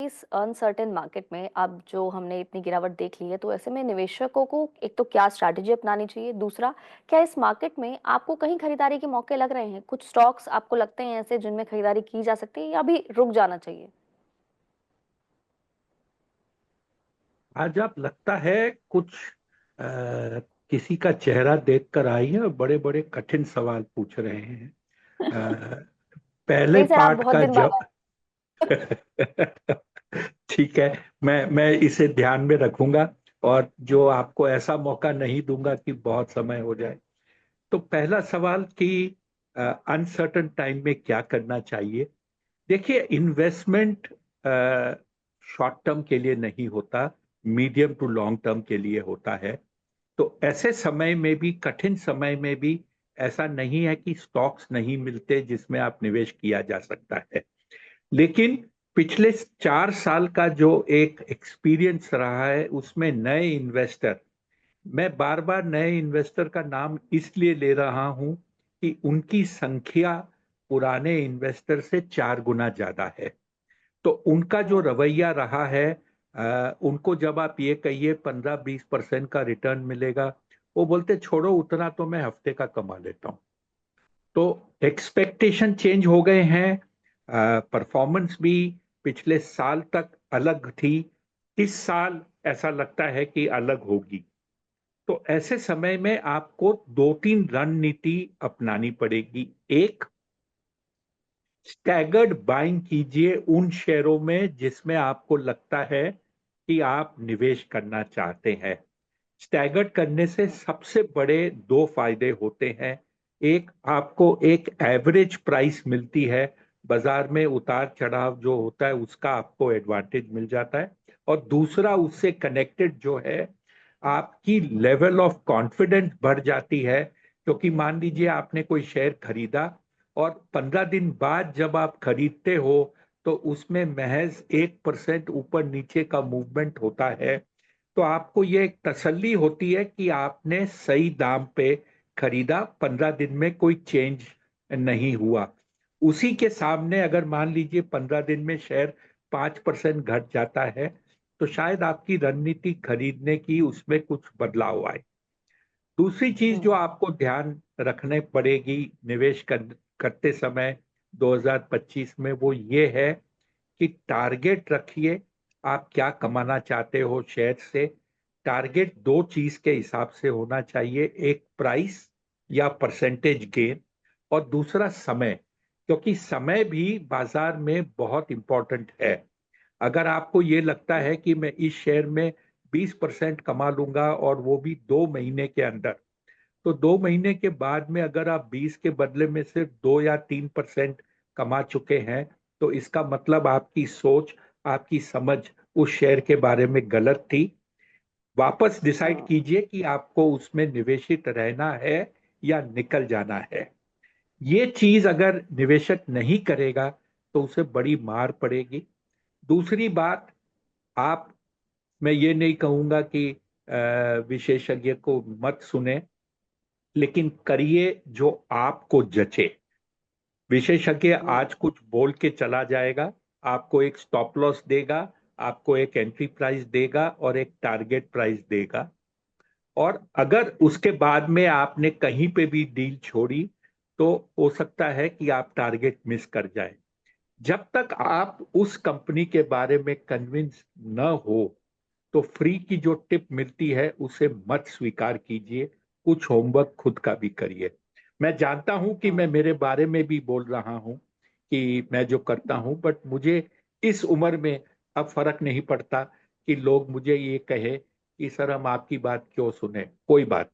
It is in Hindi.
इस अनसर्टेन मार्केट में अब जो हमने इतनी गिरावट देख ली है, तो ऐसे में निवेशकों को एक तो क्या स्ट्रैटेजी अपनानी चाहिए? दूसरा, क्या इस मार्केट में आपको कहीं खरीदारी के मौके लग रहे हैं? कुछ स्टॉक्स आपको लगते हैं ऐसे जिनमें खरीदारी की जा सकती है या अभी रुक जाना चाहिए? आज आप लगता है कुछ अ, किसी का चेहरा देखकर आई है और बड़े बड़े कठिन सवाल पूछ रहे हैं। अ, पहले नहीं सर, आप पार्ट बहुत का दिन बाद जब ठीक है, मैं इसे ध्यान में रखूंगा और जो आपको ऐसा मौका नहीं दूंगा कि बहुत समय हो जाए। तो पहला सवाल कि अनसर्टन टाइम में क्या करना चाहिए। देखिए, इन्वेस्टमेंट शॉर्ट टर्म के लिए नहीं होता, मीडियम टू लॉन्ग टर्म के लिए होता है। तो ऐसे समय में भी, कठिन समय में भी, ऐसा नहीं है कि स्टॉक्स नहीं मिलते जिसमें आप निवेश किया जा सकता है। लेकिन पिछले 4 साल का जो एक एक्सपीरियंस रहा है उसमें नए इन्वेस्टर, मैं बार बार नए इन्वेस्टर का नाम इसलिए ले रहा हूं कि उनकी संख्या पुराने इन्वेस्टर से 4 गुना ज्यादा है। तो उनका जो रवैया रहा है, उनको जब आप ये कहिए 15-20% का रिटर्न मिलेगा, वो बोलते छोड़ो उतना तो मैं हफ्ते का कमा लेता हूं। तो एक्सपेक्टेशन चेंज हो गए हैं। परफॉर्मेंस भी पिछले साल तक अलग थी, इस साल ऐसा लगता है कि अलग होगी। तो ऐसे समय में आपको दो तीन रणनीति अपनानी पड़ेगी। एक, स्टैगर्ड बाइंग कीजिए उन शेयरों में जिसमें आपको लगता है कि आप निवेश करना चाहते हैं। स्टैगर्ड करने से सबसे बड़े दो फायदे होते हैं। एक, आपको एक एवरेज प्राइस मिलती है, बाजार में उतार चढ़ाव जो होता है उसका आपको एडवांटेज मिल जाता है। और दूसरा, उससे कनेक्टेड जो है, आपकी लेवल ऑफ कॉन्फिडेंस बढ़ जाती है। क्योंकि मान लीजिए आपने कोई शेयर खरीदा और 15 दिन बाद जब आप खरीदते हो तो उसमें महज 1% ऊपर नीचे का मूवमेंट होता है। तो आपको ये एक तसल्ली होती है कि आपने सही दाम पे खरीदा, 15 दिन में कोई चेंज नहीं हुआ। उसी के सामने अगर मान लीजिए 15 दिन में शेयर 5% घट जाता है, तो शायद आपकी रणनीति खरीदने की उसमें कुछ बदलाव आए। दूसरी चीज जो हम्म। आपको ध्यान रखने पड़ेगी करते समय 2025 में, वो ये है कि टारगेट रखिए। आप क्या कमाना चाहते हो शेयर से। टारगेट दो चीज के हिसाब से होना चाहिए, एक प्राइस या परसेंटेज गेन, और दूसरा समय। क्योंकि समय भी बाजार में बहुत इंपॉर्टेंट है। अगर आपको ये लगता है कि मैं इस शेयर में 20% कमा लूंगा और वो भी 2 महीने के अंदर, तो 2 महीने के बाद में अगर आप 20 के बदले में सिर्फ 2 या 3% कमा चुके हैं, तो इसका मतलब आपकी सोच, आपकी समझ उस शेयर के बारे में गलत थी। वापस डिसाइड हाँ। कीजिए कि आपको उसमें निवेशित रहना है या निकल जाना है। ये चीज अगर निवेशक नहीं करेगा तो उसे बड़ी मार पड़ेगी। दूसरी बात, आप, मैं ये नहीं कहूंगा कि विशेषज्ञ को मत सुने, लेकिन करिए जो आपको जचे। विशेषज्ञ हम्म। आज कुछ बोल के चला जाएगा, आपको एक स्टॉप लॉस देगा, आपको एक एंट्री प्राइस देगा और एक टारगेट प्राइस देगा। और अगर उसके बाद में आपने कहीं पे भी डील छोड़ी, तो हो सकता है कि आप टारगेट मिस कर जाए। जब तक आप उस कंपनी के बारे में कन्विंस न हो, तो फ्री की जो टिप मिलती है उसे मत स्वीकार कीजिए। कुछ होमवर्क खुद का भी करिए। मैं जानता हूं कि मैं हाँ। मेरे बारे में भी बोल रहा हूं कि मैं जो करता हूं, बट मुझे इस उम्र में अब फर्क नहीं पड़ता कि लोग मुझे ये कहे कि सर हम आपकी बात क्यों सुने। कोई बात